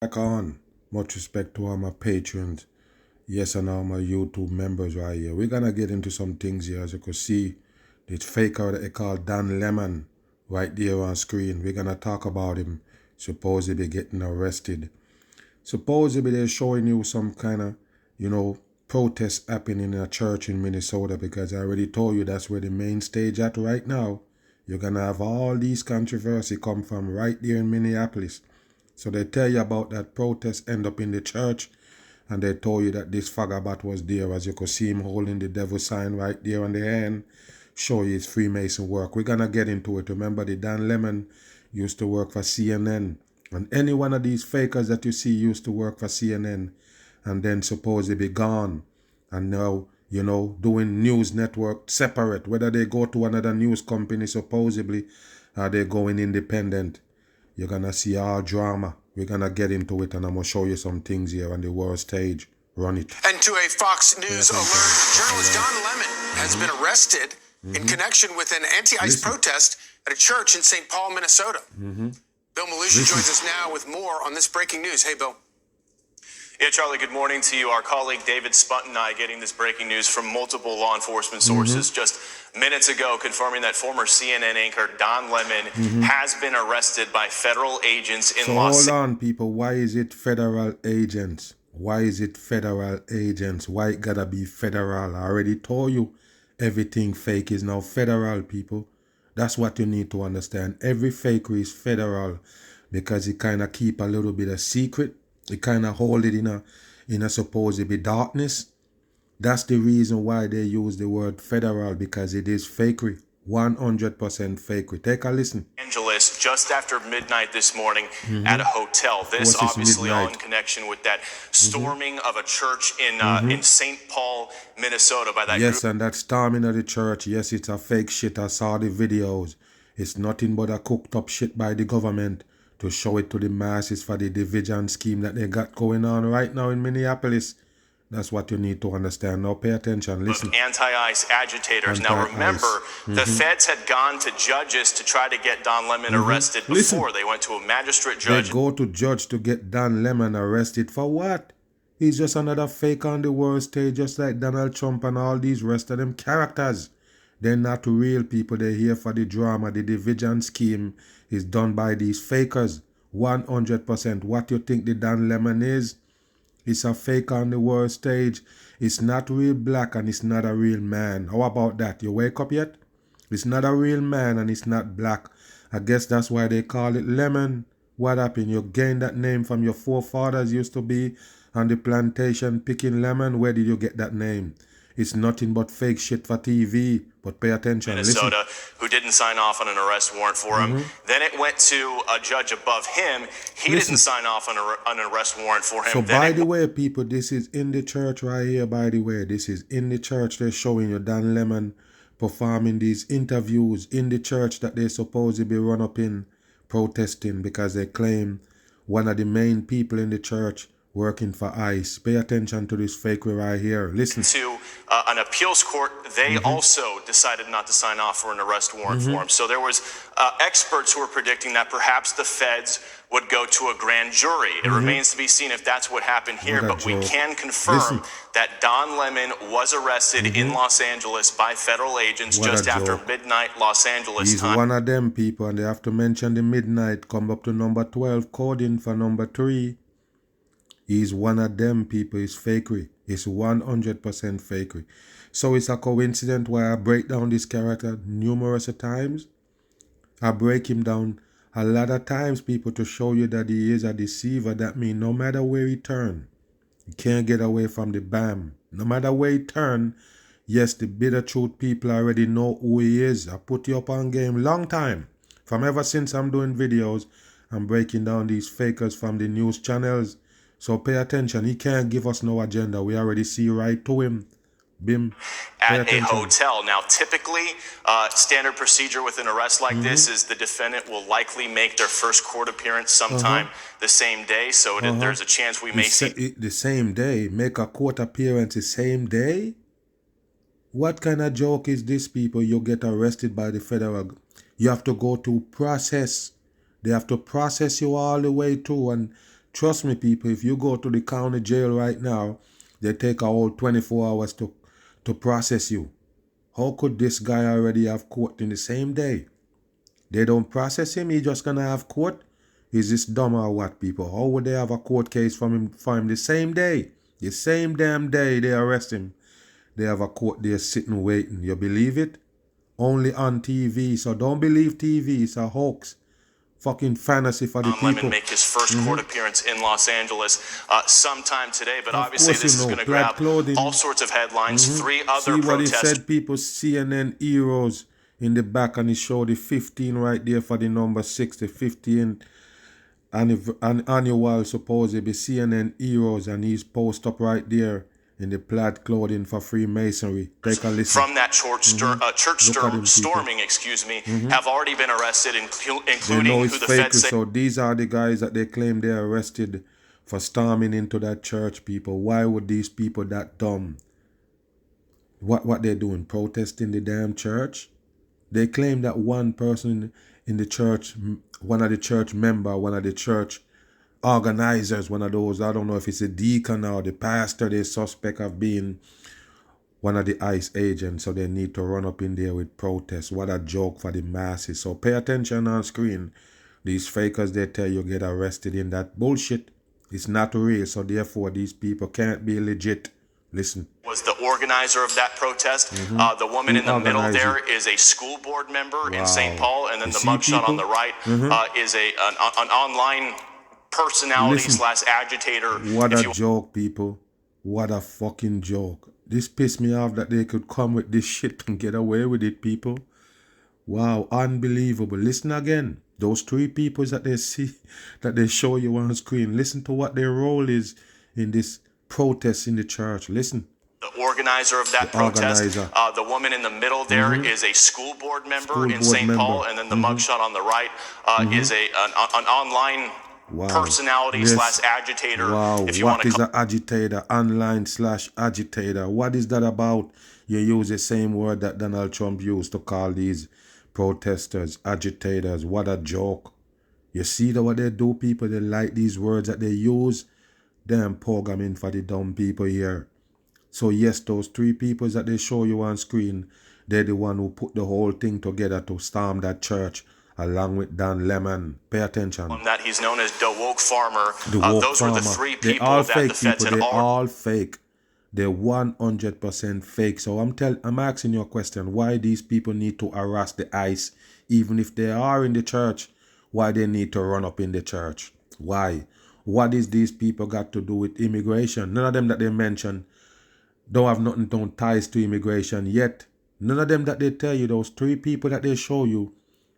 Back on. Much respect to all my patrons. Yes, and all my YouTube members right here. We're gonna get into some things here. As you can see, this faker that they call Dan Lemon right there on screen. We're gonna talk about him supposedly getting arrested. Supposedly they're showing you some kind of, protest happening in a church in Minnesota, because I already told you that's where the main stage at right now. You're gonna have all these controversy come from right there in Minneapolis. So they tell you about that protest end up in the church, and they told you that this fagabat was there. As you could see him holding the devil sign right there on the hand, show you his Freemason work. We're gonna get into it. Remember, the Dan Lemon used to work for CNN, and any one of these fakers that you see used to work for CNN, and then supposedly be gone, and now doing news network separate, whether they go to another news company supposedly, or they going independent. You're gonna see all drama. We're gonna get into it, and I'm gonna show you some things here on the world stage. Run it. And to a Fox News alert, journalist Don Lemon has been arrested in connection with an anti-ICE protest at a church in St. Paul, Minnesota. Bill Melania joins us now with more on this breaking news. Hey, Bill. Yeah, Charlie, good morning to you. Our colleague David Spunt and I getting this breaking news from multiple law enforcement sources just minutes ago, confirming that former CNN anchor Don Lemon has been arrested by federal agents in Los Angeles. Hold on, people. Why is it federal agents? Why is it federal agents? Why it gotta be federal? I already told you everything fake is now federal, people. That's what you need to understand. Every fakery is federal because it kind of keep a little bit of secret. It kind of hold it in a supposedly darkness. That's the reason why they use the word federal, because it is fakery. 100% fakery. Take a listen. Angeles just after midnight this morning at a hotel. This obviously all in connection with that storming of a church in St. Paul, Minnesota by that Yes, group. and that storming of the church, yes, it's a fake shit. I saw the videos. It's nothing but a cooked up shit by the government to show it to the masses for the division scheme that they got going on right now in Minneapolis. That's what you need to understand. Now pay attention. Listen. Anti-ICE agitators. Now remember, the feds had gone to judges to try to get Don Lemon arrested before. Listen. They went to a magistrate judge. They go to judge to get Don Lemon arrested for what? He's just another fake on the world stage, just like Donald Trump and all these rest of them characters. They're not real people. They're here for the drama. The division scheme is done by these fakers. 100%. What you think the Dan Lemon is? It's a fake on the world stage. It's not real black and it's not a real man. How about that? You wake up yet? It's not a real man and it's not black. I guess that's why they call it Lemon. What happened? You gained that name from your forefathers used to be on the plantation picking lemon. Where did you get that name? It's nothing but fake shit for TV. But pay attention. Minnesota, listen. who didn't sign off on an arrest warrant for him. Then it went to a judge above him. He didn't sign off on an arrest warrant for him. So by the way, people, this is in the church right here, by the way. This is in the church. They're showing you Dan Lemon performing these interviews in the church that they supposedly run up in protesting because they claim one of the main people in the church working for ICE. Pay attention to this fakery right here. Listen. To an appeals court, they also decided not to sign off for an arrest warrant for him. So there was experts who were predicting that perhaps the feds would go to a grand jury. It remains to be seen if that's what happened here, but we can confirm that Don Lemon was arrested in Los Angeles by federal agents just after midnight Los Angeles He's time. one of them people, and they have to mention the midnight, come up to number 12, coding for number 3. He's one of them people. It's fakery. It's 100% fakery. So it's a coincidence why I break down this character numerous times. I break him down a lot of times, people, to show you that he is a deceiver. That means no matter where he turn, he can't get away from the bam. No matter where he turn, yes, the bitter truth people already know who he is. I put you up on game long time. From ever since I'm doing videos, I'm breaking down these fakers from the news channels. So pay attention. He can't give us no agenda. We already see right to him. Bim. At a hotel. Now, typically, standard procedure with an arrest like this is the defendant will likely make their first court appearance sometime the same day. So there's a chance we may see the same day. Make a court appearance the same day? What kind of joke is this, people? You get arrested by the federal. You have to go to process. They have to process you all the way through, and Trust me, people, if you go to the county jail right now, they take a whole 24 hours to process you. How could this guy already have court in the same day? They don't process him, he just gonna have court? Is this dumb or what, people? How would they have a court case for him the same day? The same damn day they arrest him. They have a court there sitting waiting. You believe it? Only on TV. So don't believe TV. It's a hoax. Fucking fantasy for the people. Lemon make his first court appearance in Los Angeles sometime today, but obviously this is going to grab all sorts of headlines. 3 other See what he protesters. said, people? CNN heroes in the back, and he showed the 15 right there for the number 6, the 15 annual supposedly CNN heroes, and he's posted up right there in the plaid clothing for Freemasonry. Take a listen. From that church storming, have already been arrested, including who the feds say. So these are the guys that they claim they arrested for storming into that church, people. Why would these people that dumb? What they're doing? Protesting the damn church? They claim that one person in the church, one of the church member, one of the church organizers, one of those, I don't know if it's a deacon or the pastor, they suspect of being one of the ICE agents, so they need to run up in there with protests. What a joke for the masses. So pay attention on screen. These fakers, they tell you get arrested in that bullshit. It's not real, so therefore these people can't be legit. Listen. Was the organizer of that protest. The woman in the middle there is a school board member in St. Paul, and then the mugshot on the right is an online personality / agitator. What a joke, people. What a fucking joke. This pissed me off that they could come with this shit and get away with it, people. Wow, unbelievable. Listen again. Those 3 people that they see, that they show you on screen, listen to what their role is in this protest in the church. Listen. The organizer of that protest, the woman in the middle there is a school board member in St. Paul, and then the mugshot on the right is an online personality / agitator. Wow, what is an agitator? Online / agitator. What is that about? You use the same word that Donald Trump used to call these protesters, agitators. What a joke. You see what they do, people? They like these words that they use. Damn programming for the dumb people here. So yes, those 3 people that they show you on screen, they're the one who put the whole thing together to storm that church, along with Dan Lemon. Pay attention. That he's known as the woke farmer. Those were the 3 people they all that fake, the feds people. had They're all fake. They're 100% fake. So I'm asking you a question. Why these people need to harass the ICE, even if they are in the church? Why they need to run up in the church? Why? What is these people got to do with immigration? None of them that they mention don't have nothing, don't ties to immigration yet. None of them that they tell you, those 3 people that they show you,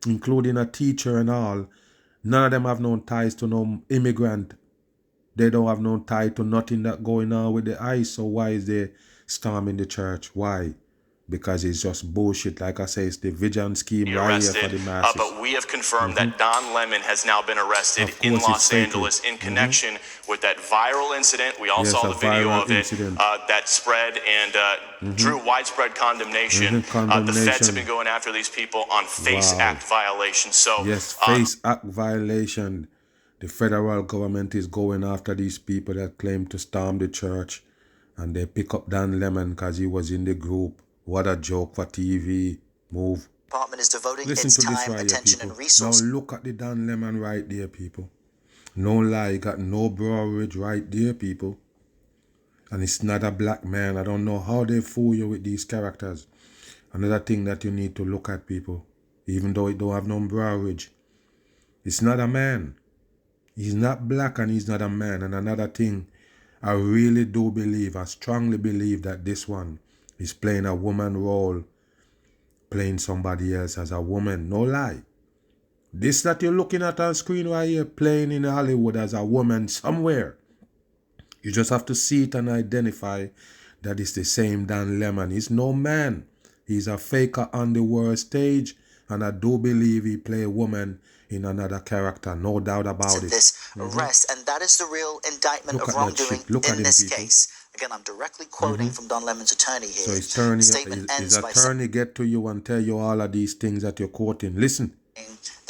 including a teacher and all, none of them have no ties to no immigrant. They don't have no tie to nothing that going on with the ICE. So why is they storming the church? Why? Because it's just bullshit. Like I say, it's the vision scheme right here for the masses. But we have confirmed that Don Lemon has now been arrested in Los Angeles in connection with that viral incident. We all saw the video of it that spread and drew widespread condemnation. The feds have been going after these people on FACE Act violations. So yes, FACE Act violation. The federal government is going after these people that claim to storm the church, and they pick up Dan Lemon because he was in the group. What a joke for TV. Move. Department is devoting Listen its to this time, right attention, here, and resources. Now look at the Dan Lemon right there, people. No lie, got no browerage right there, people. And it's not a black man. I don't know how they fool you with these characters. Another thing that you need to look at, people, even though it don't have no browerage, it's not a man. He's not black and he's not a man. And another thing, I really do believe, I strongly believe that this one is playing a woman role, playing somebody else as a woman. No lie. This that you're looking at on screen right here, playing in Hollywood as a woman somewhere. You just have to see it and identify that it's the same Dan Lemon. He's no man. He's a faker on the world stage. And I do believe he play a woman in another character. No doubt about it. This arrest, and that is the real indictment of wrongdoing in this case. Again, I'm directly quoting from Don Lemon's attorney here. So his attorney get to you and tell you all of these things that you're quoting. Listen.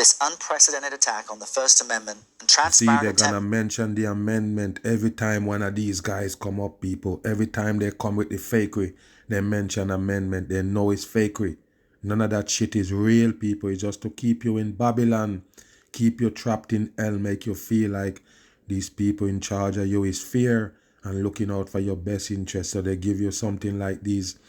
this unprecedented attack on the First Amendment and See, transparent they're attempt. gonna mention the amendment every time one of these guys come up, people. Every time they come with the fakery, they mention amendment. They know it's fakery. None of that shit is real, people. It's just to keep you in Babylon, keep you trapped in hell, make you feel like these people in charge of you is fear and looking out for your best interest. So they give you something like these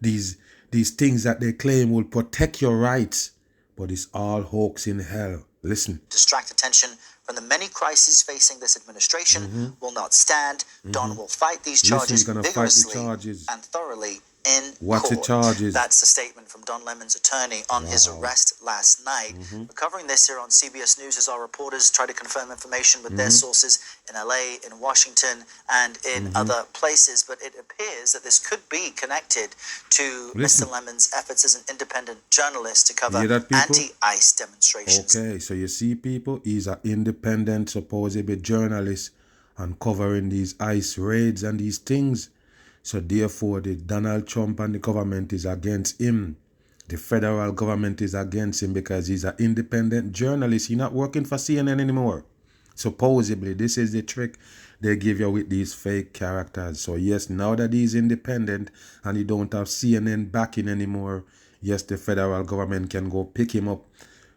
things that they claim will protect your rights, but it's all hoax in hell. Listen. Distract attention from the many crises facing this administration will not stand. Don will fight these charges vigorously and thoroughly in What's court. The charges? That's the statement from Don Lemon's attorney on his arrest last night. We're covering this here on CBS News as our reporters try to confirm information with their sources in LA, in Washington, and in other places. But it appears that this could be connected to Mr. Lemon's efforts as an independent journalist to cover anti-ICE demonstrations. Okay, so you see, people, he's an independent, supposedly journalist and covering these ICE raids and these things. So therefore, the Donald Trump and the government is against him. The federal government is against him because he's an independent journalist. He's not working for CNN anymore. Supposedly, this is the trick they give you with these fake characters. So yes, now that he's independent and he don't have CNN backing anymore, yes, the federal government can go pick him up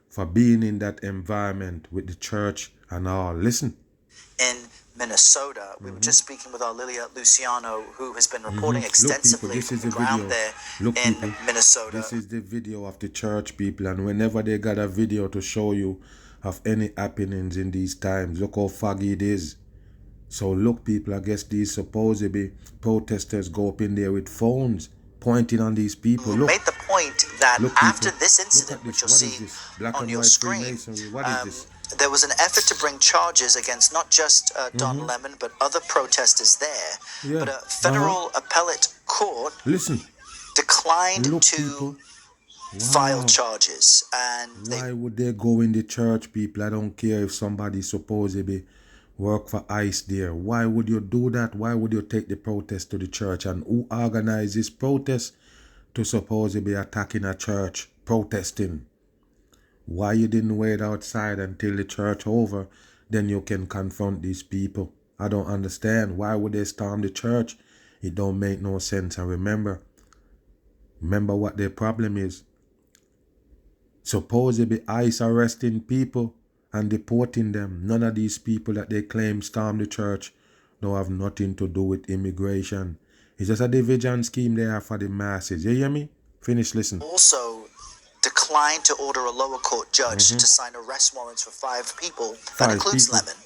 for being in that environment with the church and all. Listen. In Minnesota, we were just speaking with our Lilia Luciano, who has been reporting extensively from the ground there in Minnesota. This is the video of the church, people, and whenever they got a video to show you of any happenings in these times, look how foggy it is. So look, people, I guess these supposedly protesters go up in there with phones pointing on these people. Look, made the point that look, after people, this incident, which you'll see on your screen, what is this? There was an effort to bring charges against not just Don Lemon, but other protesters there. Yeah. But a federal appellate court declined to file charges. And why would they go in the church, people? I don't care if somebody supposedly work for ICE there. Why would you do that? Why would you take the protest to the church? And who organized this protest to supposedly be attacking a church, protesting? Why you didn't wait outside until the church over, then you can confront these people? I don't understand. Why would they storm the church? It don't make no sense. And remember what their problem is. Supposedly ICE arresting people and deporting them. None of these people that they claim stormed the church don't have nothing to do with immigration. It's just a division scheme they have for the masses. You hear me? Finish, listen. Also declined to order a lower court judge to sign arrest warrants for 5 people. That includes Lemon.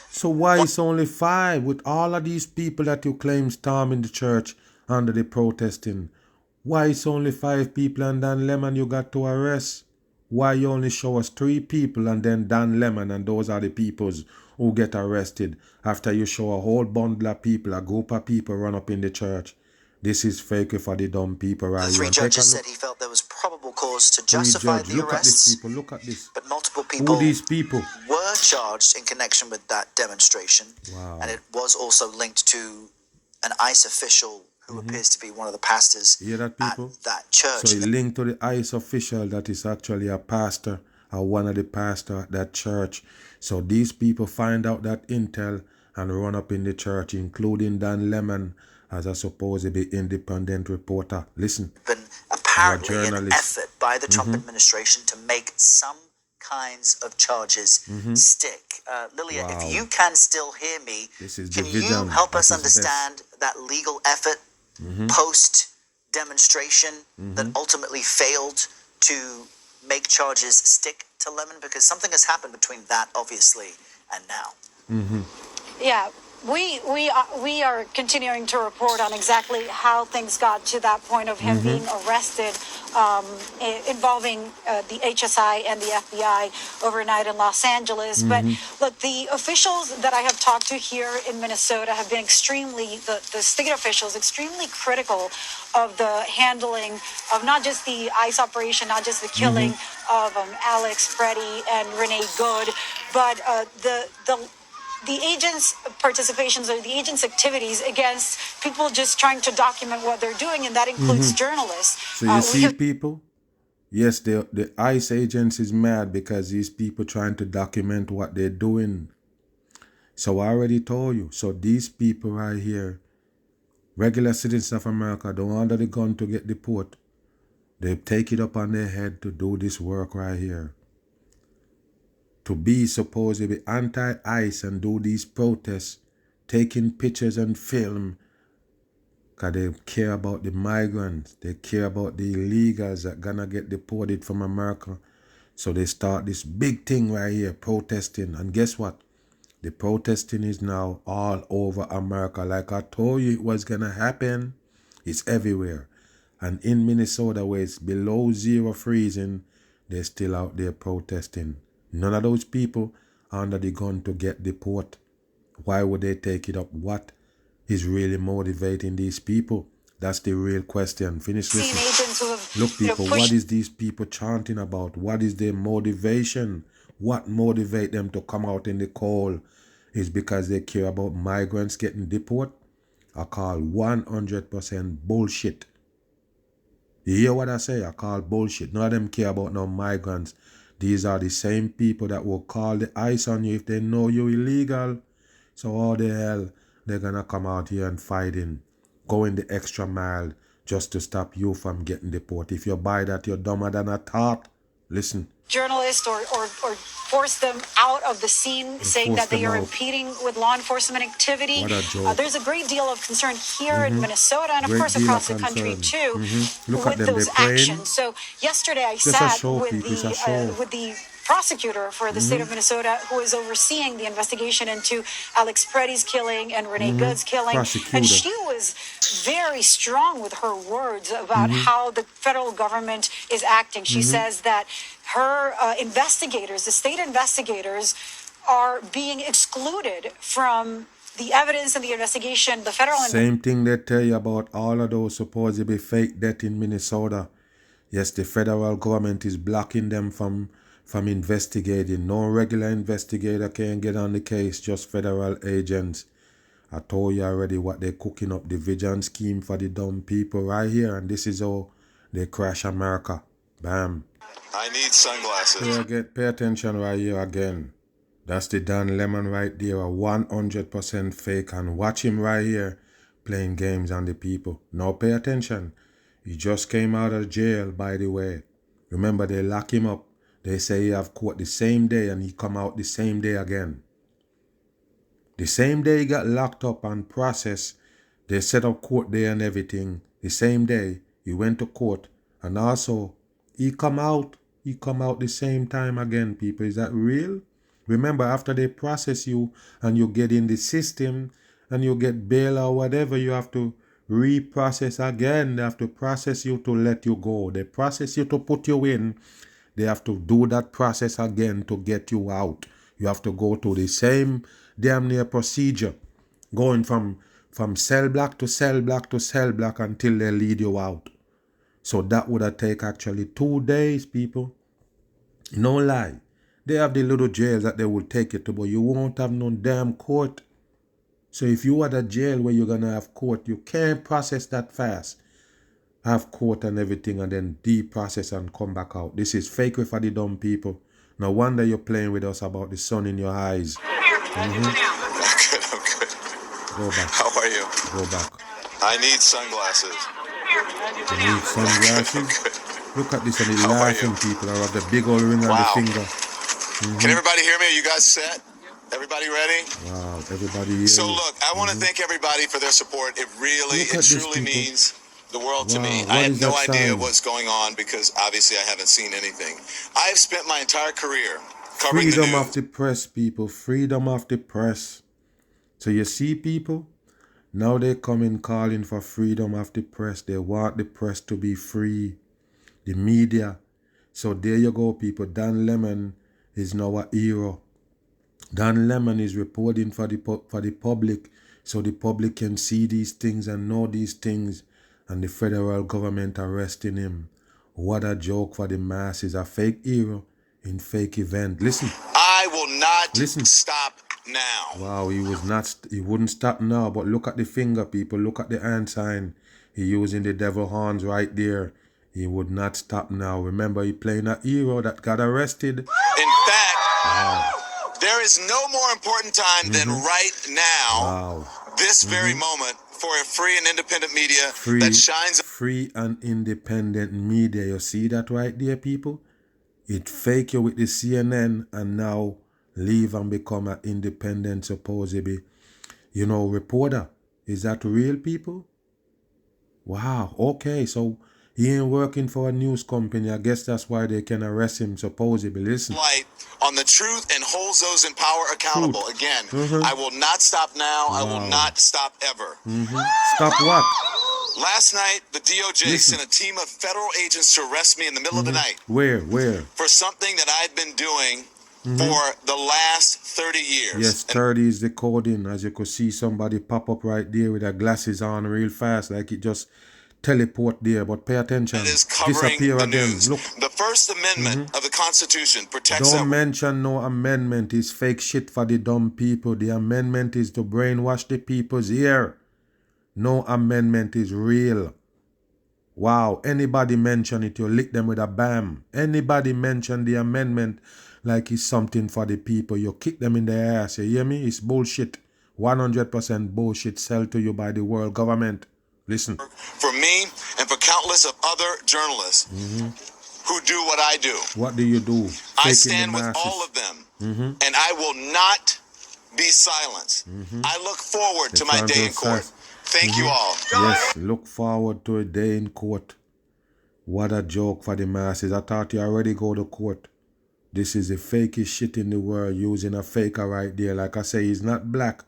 So why it's only 5 with all of these people that you claim storming the church under the protesting? Why it's only 5 people and Dan Lemon you got to arrest? Why you only show us 3 people and then Dan Lemon and those are the peoples who get arrested after you show a whole bundle of people, a group of people run up in the church? This is fake for the dumb people right here. The 3 judges said he felt there was probable cause to justify the arrests. Look at this. But multiple people, these people were charged in connection with that demonstration. Wow. And it was also linked to an ICE official who appears to be one of the pastors at that church. So it linked to the ICE official that is actually a pastor or one of the pastors at that church. So these people find out that intel and run up in the church, including Dan Lemon as a supposedly independent reporter. Listen. Been apparently an effort by the Trump administration to make some kinds of charges stick. Lilia, if you can still hear me, can you help us understand that legal effort post-demonstration that ultimately failed to make charges stick to Lemon? Because something has happened between that, obviously, and now. Yeah. We are continuing to report on exactly how things got to that point of him being arrested, involving the HSI and the FBI overnight in Los Angeles. But look, the officials that I have talked to here in Minnesota have been the state officials, extremely critical of the handling of not just the ICE operation, not just the killing of Alex, Freddie, and Renee Good, but the agents' participations or the agents' activities against people just trying to document what they're doing, and that includes journalists. So you see, people, Yes, the ICE agents is mad because these people trying to document what they're doing. So I already told you. So these people right here, regular citizens of America, don't under the gun to get deported. They take it up on their head to do this work right here. To be supposedly anti-ICE and do these protests, taking pictures and film, because they care about the migrants. They care about the illegals that gonna get deported from America. So they start this big thing right here, protesting. And guess what? The protesting is now all over America. Like I told you it was gonna happen. It's everywhere. And in Minnesota, where it's below zero freezing, they're still out there protesting. None of those people are under the gun to get deported. Why would they take it up? What is really motivating these people? That's the real question. Finish listening. Look, people, what is these people chanting about? What is their motivation? What motivates them to come out in the cold? Is because they care about migrants getting deported? I call 100% bullshit. You hear what I say? I call bullshit. None of them care about no migrants. These are the same people that will call the ICE on you if they know you're illegal. So how the hell they're gonna come out here and fighting, going the extra mile just to stop you from getting deported? If you buy that, you're dumber than a tot. Listen. Journalists or force them out of the scene, saying that they are impeding with law enforcement activity. What a joke. There's a great deal of concern here in Minnesota and, of course, across the country, too, with those actions. So yesterday I sat with the prosecutor for the state of Minnesota who is overseeing the investigation into Alex Preddy's killing and Renee Good's killing. And she was very strong with her words about how the federal government is acting. She says that her investigators, the state investigators, are being excluded from the evidence and the investigation. The federal same thing they tell you about all of those supposedly fake deaths in Minnesota. Yes, the federal government is blocking them from investigating. No regular investigator can get on the case, just federal agents. I told you already what they're cooking up, the vision scheme for the dumb people right here, and this is how they crash America. Bam. I need sunglasses. Pay attention right here again. That's the Don Lemon right there, 100% fake, and watch him right here playing games on the people. Now pay attention. He just came out of jail, by the way. Remember, they lock him up. They say he have court the same day and he come out the same day again. The same day he got locked up and processed, they set up court day and everything. The same day he went to court and also he come out the same time again, people. Is that real? Remember, after they process you and you get in the system and you get bail or whatever, you have to reprocess again. They have to process you to let you go. They process you to put you in. They have to do that process again to get you out. You have to go to the same damn near procedure, going from cell block to cell block to cell block until they lead you out. So that would have taken actually 2 days, people. No lie. They have the little jails that they will take you to, but you won't have no damn court. So if you are at a jail where you're going to have court, you can't process that fast. Have court and everything and then deprocess and come back out. This is fake for the dumb people. No wonder you're playing with us about the sun in your eyes. I'm good. Go back. How are you? Go back. I need sunglasses. You need sunglasses? Look at this and the laughing people. I have the big old ring on the finger. Can everybody hear me? Are you guys set? Everybody ready? Wow, everybody here. So look, I want to thank everybody for their support. It truly means the world to me. I had no idea what's going on because obviously I haven't seen anything. I have spent my entire career covering the news. Freedom of the press, people. Freedom of the press. So you see, people, now they come in calling for freedom of the press. They want the press to be free. The media. So there you go, people. Dan Lemon is now a hero. Dan Lemon is reporting for the public so the public can see these things and know these things. And the federal government arresting him. What a joke for the masses. A fake hero in fake event. Listen. I will not stop now. Wow, he wouldn't stop now. But look at the finger, people. Look at the hand sign. He using the devil horns right there. He would not stop now. Remember, he playing a hero that got arrested. In fact, there is no more important time than right now, this very moment, for a free and independent media that shines. Free and independent media. You see that right there, people? It fake you with the CNN and now leave and become an independent, supposedly, reporter. Is that real, people? Wow. Okay, so he ain't working for a news company. I guess that's why they can arrest him, supposedly. Listen. Light on the truth and holds those in power accountable. Truth. Again, I will not stop now. I will not stop ever. Stop what? Last night, the DOJ sent a team of federal agents to arrest me in the middle of the night. Where? For something that I've been doing for the last 30 years. Yes, 30 is the coding. As you could see, somebody pop up right there with their glasses on real fast, like it just teleport there. But pay attention. It is covering disappear the again. news. Look. The First Amendment of the Constitution protects Don't mention no amendment. It's fake shit for the dumb people. The amendment is to brainwash the people's ear. No amendment is real. Wow. Anybody mention it, you lick them with a bam. Anybody mention the amendment like it's something for the people, you kick them in the ass. You hear me? It's bullshit. 100% bullshit sold to you by the world government. Listen. For me and for countless of other journalists who do what I do. What do you do? I stand with all of them, and I will not be silenced. I look forward to my day in court. Thank you all. Yes, look forward to a day in court. What a joke for the masses. I thought you already go to court. This is the fakest shit in the world, using a faker right there. Like I say, he's not black,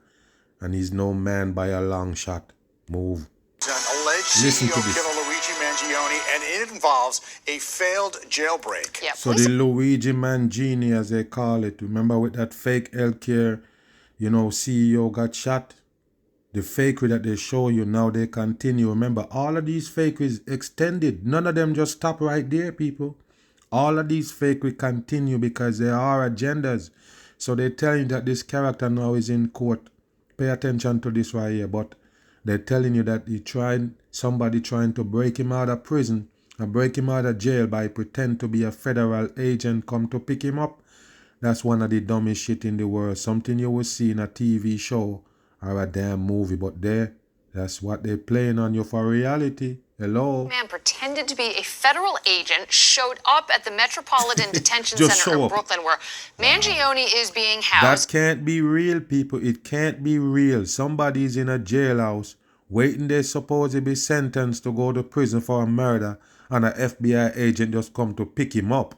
and he's no man by a long shot. Move. An alleged Listen CEO to this. killer Luigi Mangione, and it involves a failed jailbreak. Yeah, So the Luigi Mangione, as they call it, remember with that fake healthcare, CEO got shot? The fakery that they show you, now they continue. Remember, all of these fakeries extended. None of them just stop right there, people. All of these fakery continue because there are agendas. So they're telling you that this character now is in court. Pay attention to this right here. But they're telling you that somebody trying to break him out of prison or break him out of jail by pretend to be a federal agent come to pick him up. That's one of the dumbest shit in the world. Something you will see in a TV show or a damn movie. But that's what they're playing on you for reality. Hello? Man pretended to be a federal agent, showed up at the Metropolitan Detention Center in Brooklyn, where Mangione is being housed. That can't be real, people. It can't be real. Somebody's in a jailhouse waiting they're supposed to be sentenced to go to prison for a murder, and an FBI agent just come to pick him up.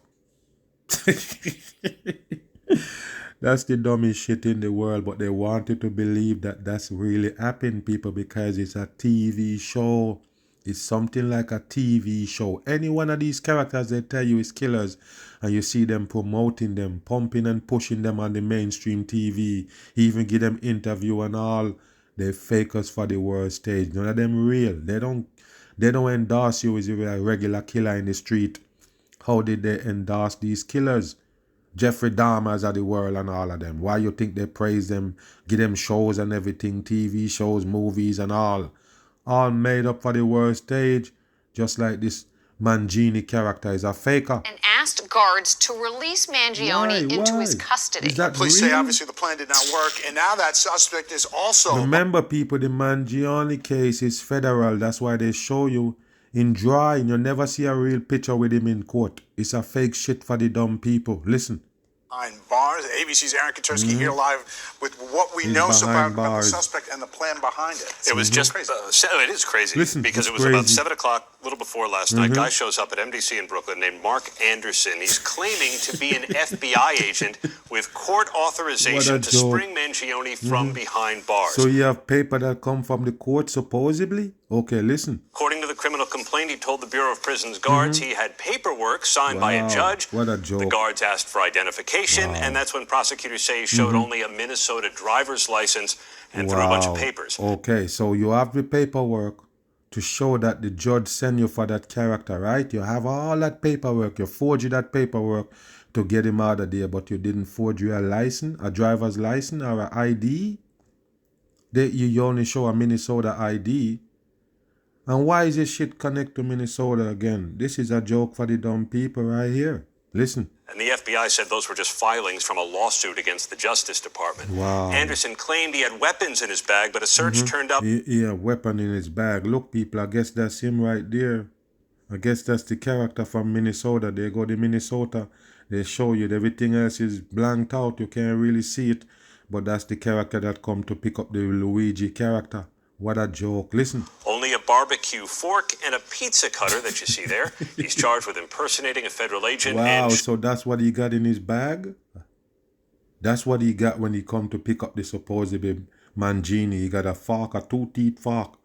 That's the dumbest shit in the world, but they wanted to believe that that's really happened, people, because it's a TV show. It's something like a TV show. Any one of these characters they tell you is killers, and you see them promoting them, pumping and pushing them on the mainstream TV, even give them interview and all. They're fakers for the world stage. None of them real. They don't endorse you as a regular killer in the street. How did they endorse these killers? Jeffrey Dahmers of the world and all of them. Why you think they praise them, give them shows and everything, TV shows, movies and all made up for the world stage, just like this Mangione character is a faker. And asked guards to release Mangione into his custody. Is that Police real? say obviously the plan did not work, and now that suspect is also... Remember, people, the Mangione case is federal. That's why they show you in drawing. You never see a real picture with him in court. It's a fake shit for the dumb people. Listen. behind bars. ABC's Aaron Katersky here live with what we know so far about the suspect and the plan behind it. It was just, it is crazy. Listen, because it was crazy. about 7 o'clock, a little before last night. Guy shows up at MDC in Brooklyn named Mark Anderson. He's claiming to be an FBI agent with court authorization to spring Mangione from behind bars. So you have paper that come from the court, supposedly? Okay, listen. According to the criminal complaint, he told the Bureau of Prisons guards he had paperwork signed by a judge. What a joke. The guards asked for identification, and that's when prosecutors say he showed only a Minnesota driver's license and threw a bunch of papers. Okay, so you have the paperwork to show that the judge sent you for that character, right? You have all that paperwork. You forged that paperwork to get him out of there, but you didn't forge your license, a driver's license or an ID. You only show a Minnesota ID. And why is this shit connect to Minnesota again? This is a joke for the dumb people right here. Listen. And the FBI said those were just filings from a lawsuit against the Justice Department. Wow. Anderson claimed he had weapons in his bag, but a search turned up. He had a weapon in his bag. Look, people, I guess that's him right there. I guess that's the character from Minnesota. They go to Minnesota. They show you everything else is blanked out. You can't really see it. But that's the character that come to pick up the Luigi character. What a joke. Listen. Only a barbecue fork and a pizza cutter that you see there. He's charged with impersonating a federal agent. Wow, so that's what he got in his bag? That's what he got when he come to pick up the supposed Mangione. He got a fork, a two-teeth fork.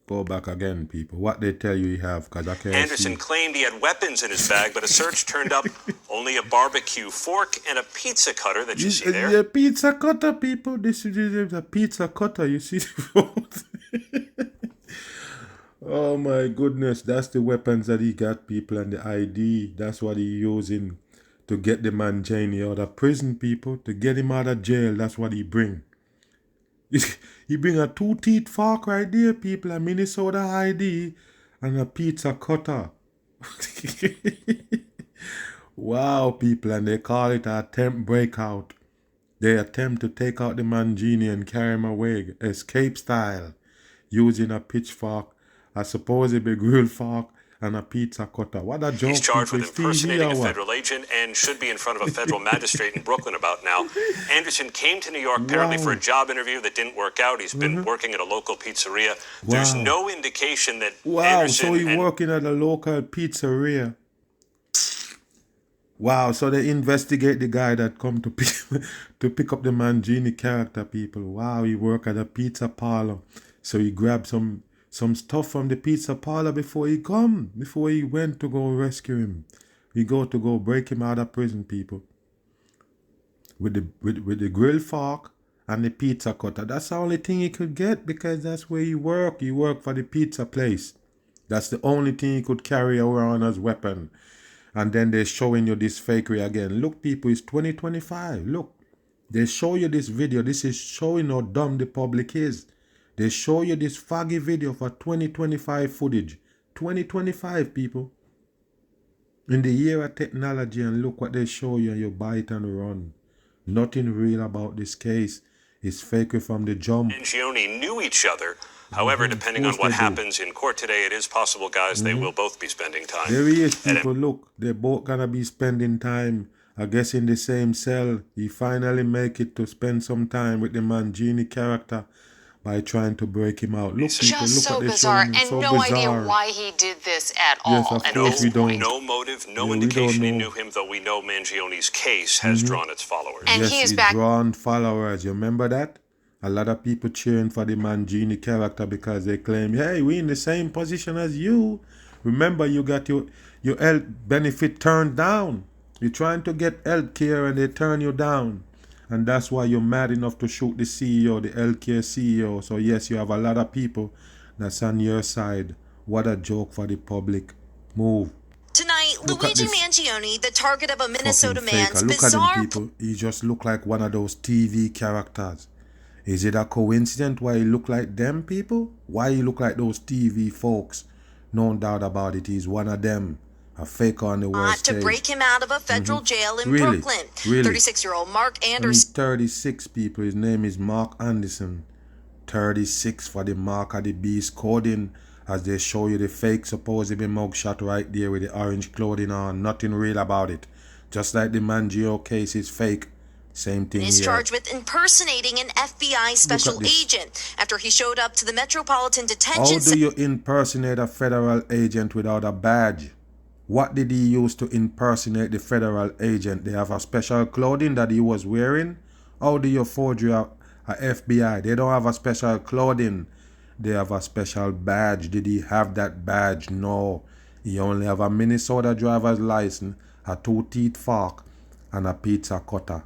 Go back again, people. What they tell you he have, because I can't Anderson see. claimed he had weapons in his bag, but a search turned up only a barbecue fork and a pizza cutter that you see there. Yeah, pizza cutter, people. This is a pizza cutter. You see? Oh my goodness. That's the weapons that he got, people, and the ID. That's what he using to get the Mangione out of prison, people. To get him out of jail, that's what he bring. He bring a two-teeth fork right there, people, a Minnesota ID, and a pizza cutter. Wow, people, and they call it an attempt breakout. They attempt to take out the Mangione and carry him away, escape style, using a pitchfork, a supposedly grill fork, and a pizza cutter. What a joke. He's charged with people. impersonating a federal agent and should be in front of a federal magistrate in Brooklyn about now. Anderson came to New York apparently for a job interview that didn't work out. He's been working at a local pizzeria. There's no indication that Anderson... So he's working at a local pizzeria. Wow, so they investigate the guy that come to pick up the Mangione character, people. Wow, he work at a pizza parlor. So he grabbed some stuff from the pizza parlor before he went to go rescue him. He go break him out of prison, people. With the grill fork and the pizza cutter. That's the only thing he could get because that's where he work. He worked for the pizza place. That's the only thing he could carry around as weapon. And then they're showing you this fakery again. Look, people, it's 2025. Look, they show you this video. This is showing how dumb the public is. They show you this foggy video for 2025 footage. 2025, people. In the year of technology, and look what they show you and you buy it and run. Nothing real about this case. It's fakery from the jump. Mangione knew each other. However, depending on what happens in court today, it is possible, guys, they will both be spending time. There he is, people. Look, they're both gonna be spending time, I guess, in the same cell. He finally make it to spend some time with the Mangione character by trying to break him out. Look, people, just look so what they're bizarre, showing. and So no idea bizarre. why he did this at all. Yes, of at course this we don't. point. No motive, no Yeah, indication we he don't know. knew him, though we know Mangione's case has drawn its followers. And Yes, he is he back. drawn followers. You remember that? A lot of people cheering for the Mangione character because they claim, hey, we in the same position as you. Remember, you got your health benefit turned down. You're trying to get health care and they turn you down. And that's why you're mad enough to shoot the CEO, the healthcare CEO. So yes, you have a lot of people that's on your side. What a joke for the public. Move. Tonight, Look at Luigi this Mangione, the target of a Minnesota fucking man's faker. Look bizarre at him, people. He just look like one of those TV characters. Is it a coincidence why he look like them people? Why he look like those TV folks? No doubt about it. He's one of them. A faker on the world to stage. break him out of a federal jail in Really? Brooklyn. Really? 36-year-old Mark And Anderson. he's 36, people. His name is Mark Anderson. 36 for the Mark of the Beast coding. As they show you the fake supposedly mugshot right there with the orange clothing on. Nothing real about it. Just like the Mangione case is fake. Same thing Is here. charged with impersonating an FBI special this. agent after he showed up to the Metropolitan How Detention do you impersonate a federal agent without a badge? What did he use to impersonate the federal agent? They have a special clothing that he was wearing? How do you forge a FBI? They don't have a special clothing. They have a special badge. Did he have that badge? No. He only have a Minnesota driver's license, a two-teeth fork, and a pizza cutter.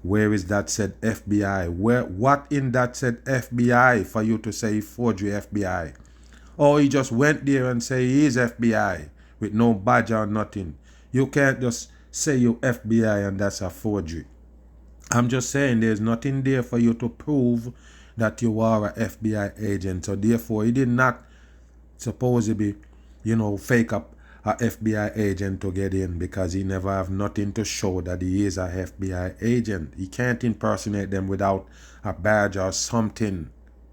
Where is that said FBI? What in that said FBI for you to say forgery FBI? Or he just went there and say he is FBI with no badge or nothing. You can't just say you FBI and that's a forgery. I'm just saying there's nothing there for you to prove that you are a FBI agent. So therefore he did not supposed to be, fake up a FBI agent to get in because he never have nothing to show that he is a FBI agent. He can't impersonate them without a badge or something.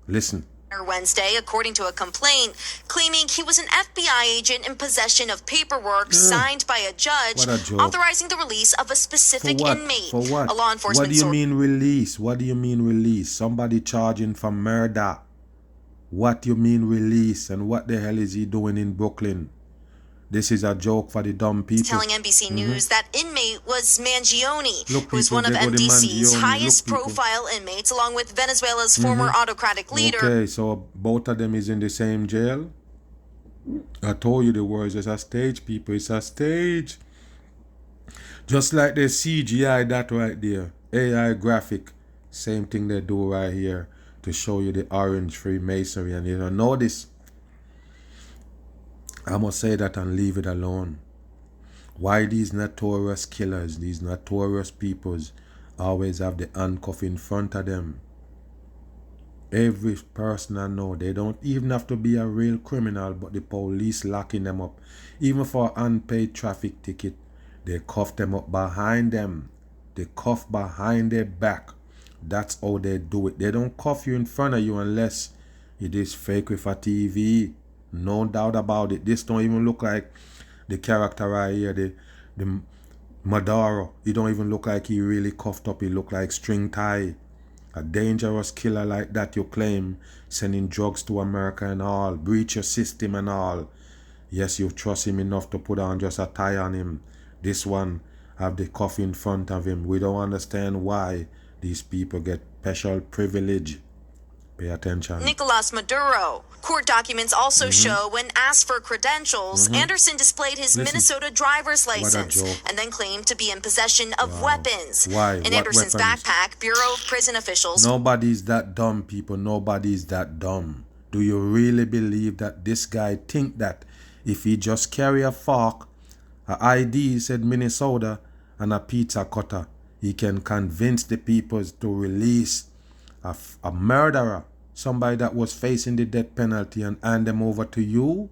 Listen. Wednesday, according to a complaint, claiming he was an FBI agent in possession of paperwork signed by a judge authorizing the release of a specific inmate. For what? A law enforcement What do you mean release? What do you mean release? Somebody charging for murder. What do you mean release? And what the hell is he doing in Brooklyn? This is a joke for the dumb people. Telling NBC News that inmate was Mangione, who is one of MDC's highest profile inmates, along with Venezuela's former autocratic leader. Okay, so both of them is in the same jail? I told you the words, it's a stage, people. It's a stage. Just like the CGI that right there. AI graphic. Same thing they do right here to show you the orange Freemasonry. And you don't know this. I must say that and leave it alone. Why these notorious killers, these notorious peoples always have the handcuff in front of them? Every person I know, they don't even have to be a real criminal, but the police locking them up. Even for an unpaid traffic ticket, they cuff them up behind them. They cuff behind their back. That's how they do it. They don't cuff you in front of you unless it is fake with a TV. No doubt about it. This don't even look like the character right here, the Maduro. He don't even look like he really cuffed up. He look like string tie. A dangerous killer like that you claim, sending drugs to America and all, breach your system and all. Yes, you trust him enough to put on just a tie on him. This one have the cuff in front of him. We don't understand why these people get special privilege. Pay attention. Nicolas Maduro. Court documents also show when asked for credentials, Anderson displayed his Minnesota driver's license and then claimed to be in possession of weapons. Why? In Anderson's backpack, Bureau of Prison officials. Nobody's that dumb, people. Nobody's that dumb. Do you really believe that this guy think that if he just carry a fork, a ID said Minnesota, and a pizza cutter, he can convince the people to release a murderer, somebody that was facing the death penalty, and hand them over to you?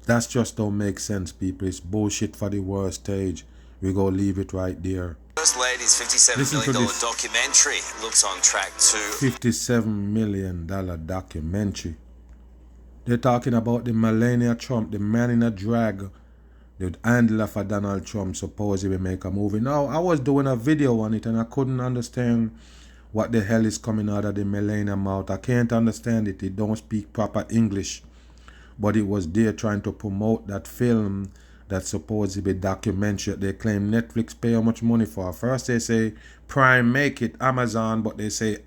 That just don't make sense, people. It's bullshit for the world stage. We go leave it right there. First Lady's $57 million documentary looks on track to... $57 million documentary. They're talking about the Melania Trump, the man in a drag, the handler for Donald Trump, supposedly make a movie. Now, I was doing a video on it and I couldn't understand what the hell is coming out of the Melania mouth. I can't understand it. It don't speak proper English. But it was there trying to promote that film that's supposed to be documentary. They claim Netflix pay how much money for. First they say Prime make it, Amazon, but they say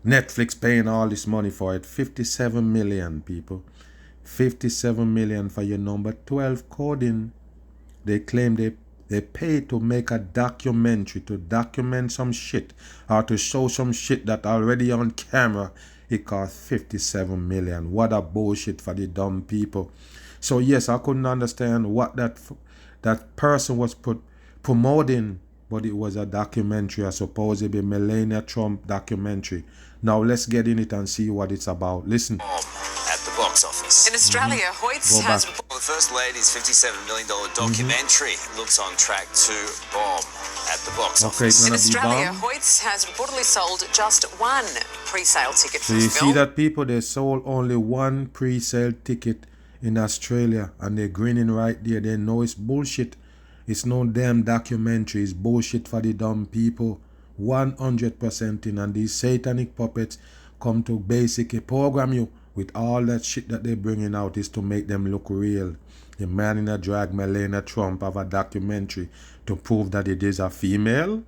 Netflix paying all this money for it. 57 million, people. 57 million for your number 12 coding. They claim they paid to make a documentary, to document some shit or to show some shit that already on camera. It cost 57 million. What a bullshit for the dumb people. So yes, I couldn't understand what that person was promoting, but it was a documentary, a supposedly Melania Trump documentary. Now let's get in it and see what it's about. Listen. At the box office. In Australia, Hoyts has... The First Lady's $57 million documentary looks on track to bomb at the box office. In Australia, Hoyts has reportedly sold just one pre-sale ticket for the film. So you see that, people, they sold only one pre-sale ticket in Australia and they're grinning right there. They know it's bullshit. It's no damn documentary. It's bullshit for the dumb people. 100% in. And these satanic puppets come to basically program you with all that shit that they're bringing out is to make them look real. The man in a drag, Melania Trump, have a documentary to prove that it is a female.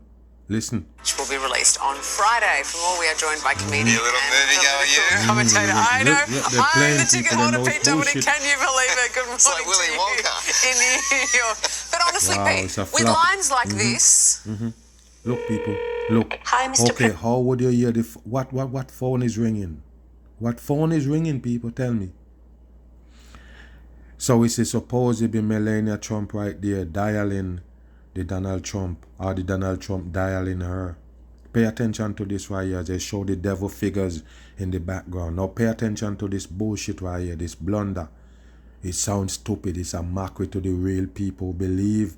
Listen. Which will be released on Friday. For more, we are joined by comedian a little moviegoer, commentator. I know. I'm the ticket people, holder, Pete Dominic. Can you believe it? Good morning like Willy to Wonka. you in New York. But honestly, Pete, with flop. lines like this... Look, people, look. Hi, Mr. Okay, how would you hear the... What phone is ringing? What phone is ringing, people? Tell me. So it's supposed to be Melania Trump right there dialing the Donald Trump, or the Donald Trump dialing her. Pay attention to this right here. They show the devil figures in the background. Now pay attention to this bullshit right here, this blunder. It sounds stupid. It's a mockery to the real people who believe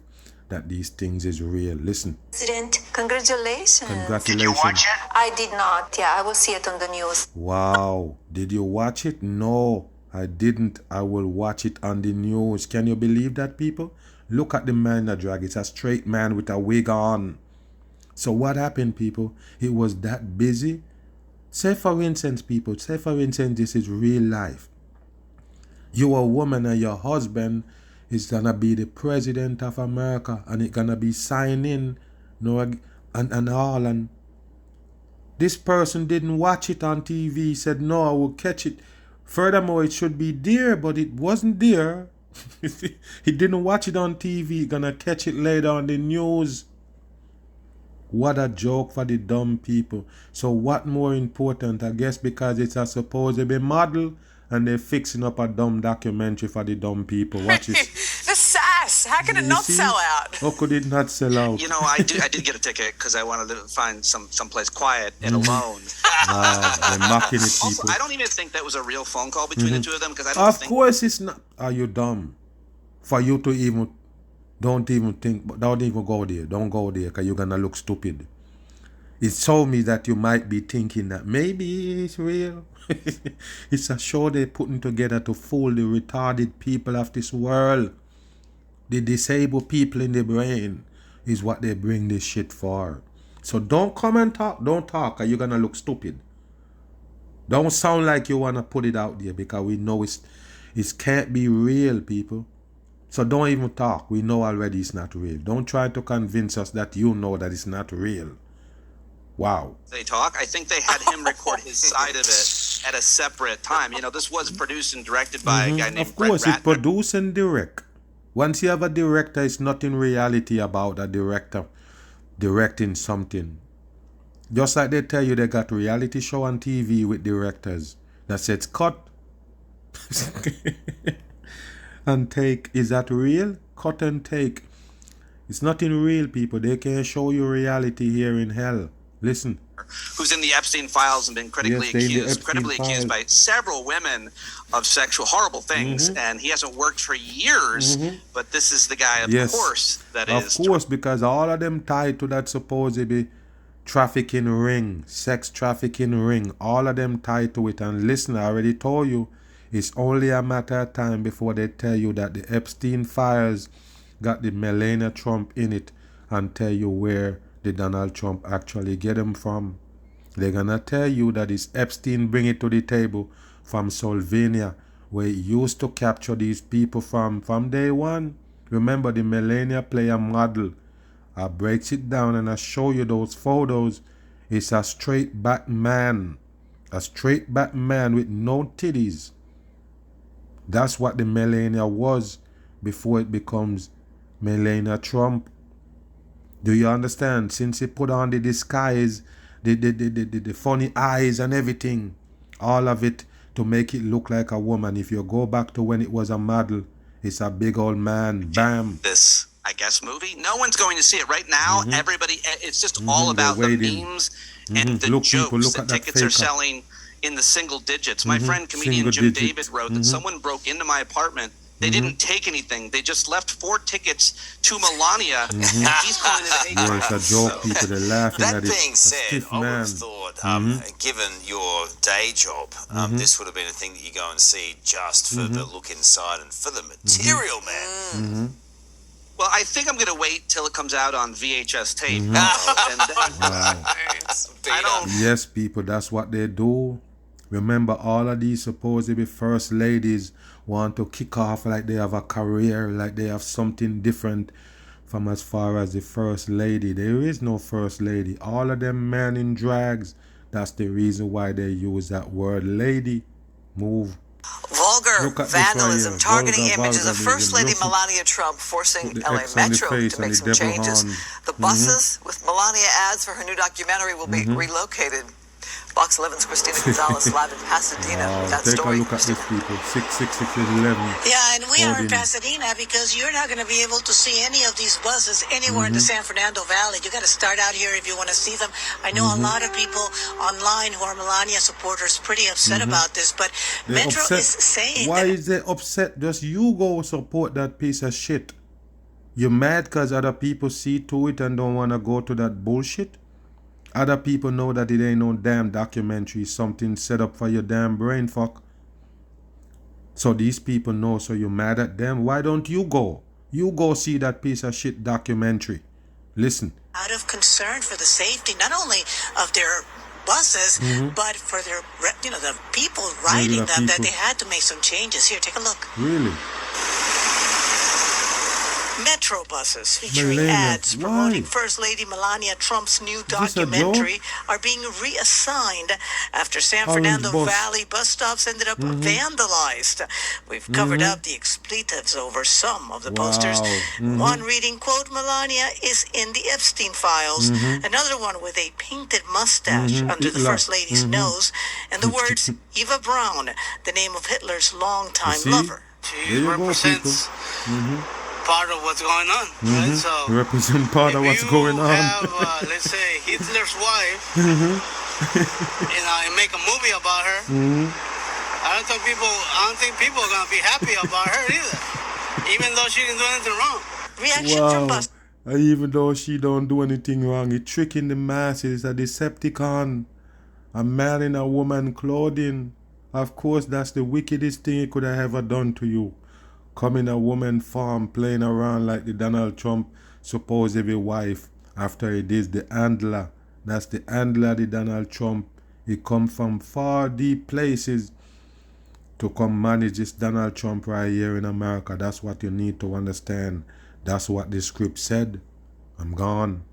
that these things is real. Listen. President, congratulations. Did you watch it? I did not. Yeah, I will see it on the news. Wow. Did you watch it? No, I didn't. I will watch it on the news. Can you believe that, people? Look at the man that drag. It's a straight man with a wig on. So what happened, people? He was that busy. Say for instance, people, say for instance, this is real life. You're a woman and your husband is gonna be the president of America and it's gonna be signing, and all. And this person didn't watch it on TV. He said, no, I will catch it. Furthermore, it should be there, but it wasn't there. He didn't watch it on TV. He's gonna catch it later on the news. What a joke for the dumb people. So what more important? I guess because it's a supposed to be model and they're fixing up a dumb documentary for the dumb people. Watch it. The sass. How can it not sell out? How could it not sell out? You know, I did get a ticket because I wanted to find someplace quiet and alone. Wow, they're mocking it, people. Also, I don't even think that was a real phone call between the two of them because I don't think... Of course it's not. Are you dumb? For you to even... Don't even go there. Don't go there because you're going to look stupid. It told me that you might be thinking that maybe it's real. It's a show they're putting together to fool the retarded people of this world. The disabled people in the brain is what they bring this shit for. So don't come and talk. Don't talk or you're going to look stupid. Don't sound like you want to put it out there because we know it can't be real, people. So don't even talk. We know already it's not real. Don't try to convince us that you know that it's not real. Wow. They talk. I think they had him record his side of it at a separate time. You know, this was produced and directed by a guy named Of course, Brett it's produced and direct. Once you have a director, it's not in reality about a director directing something. Just like they tell you they got reality show on TV with directors that says cut and take. Is that real? Cut and take. It's not in real, people. They can't show you reality here in hell. Listen. Who's in the Epstein files and been credibly accused by several women of horrible things, and he hasn't worked for years, but this is the guy, of course, that is. Of course, because all of them tied to that supposedly trafficking ring, sex trafficking ring, all of them tied to it. And listen, I already told you, it's only a matter of time before they tell you that the Epstein files got the Melania Trump in it and tell you where the Donald Trump actually get them from. They're gonna tell you that it's Epstein bring it to the table from Slovenia, where he used to capture these people from day one. Remember, the Melania play a model. I breaks it down and I show you those photos. It's a straight back man. A straight back man with no titties. That's what the Melania was before it becomes Melania Trump. Do you understand? Since he put on the disguise, the funny eyes and everything, all of it to make it look like a woman. If you go back to when it was a model, it's a big old man. Bam. This, I guess, movie. No one's going to see it right now. Everybody, it's just all about the memes and the jokes. The tickets are selling in the single digits. My friend, comedian Jim David, wrote that someone broke into my apartment. They didn't take anything. They just left 4 tickets to Melania, and he's calling it a hate crime. It's a joke, people. They're laughing at it. That being said, I would have thought, given your day job, this would have been a thing that you go and see just for the look inside and for the material, man. Well, I think I'm going to wait till it comes out on VHS tape. Yes, people, that's what they do. Remember, all of these supposedly first ladies want to kick off like they have a career, like they have something different from as far as the first lady. There is no first lady. All of them men in drags. That's the reason why they use that word lady. Move. Vulgar vandalism, targeting images of First Lady Melania Trump forcing LA Metro to make some changes. The buses with Melania ads for her new documentary will be relocated. Fox 11's Christina Gonzalez live in Pasadena with that Take story. a look at these people. 66611. Yeah, and we are in Pasadena because you're not going to be able to see any of these buses anywhere in the San Fernando Valley. You got to start out here if you want to see them. I know a lot of people online who are Melania supporters pretty upset about this, but They're Metro upset. is saying Why that is they upset? Just you go support that piece of shit. You're mad because other people see to it and don't want to go to that bullshit? Other people know that it ain't no damn documentary, something set up for your damn brain fuck. So these people know, so you're mad at them. Why don't you go? You go see that piece of shit documentary. Listen. out of concern for the safety, not only of their buses, but for their, the people riding them, that they had to make some changes. Here, take a look. Really? Metro buses featuring Melania, ads promoting why? First Lady Melania Trump's new this a documentary are being reassigned after San Orange Fernando bus. Valley bus stops ended up vandalized. We've covered up the expletives over some of the posters. One reading, quote, Melania is in the Epstein files. Another one with a painted mustache under the First Lady's nose. And the words, Eva Braun, the name of Hitler's longtime lover. There you go, people. Part of what's going on, right? So represent part of what's going on. Have, let's say, Hitler's wife, and make a movie about her. I don't think people are gonna be happy about her either, even though she didn't do anything wrong. Reaction from bus. Even though she don't do anything wrong, it's tricking the masses. A Decepticon, a man in a woman clothing. Of course, that's the wickedest thing he could have ever done to you. Come in a woman form, playing around like the Donald Trump supposed wife after he did the handler. That's the handler, the Donald Trump. He come from far deep places to come manage this Donald Trump right here in America. That's what you need to understand. That's what the script said. I'm gone.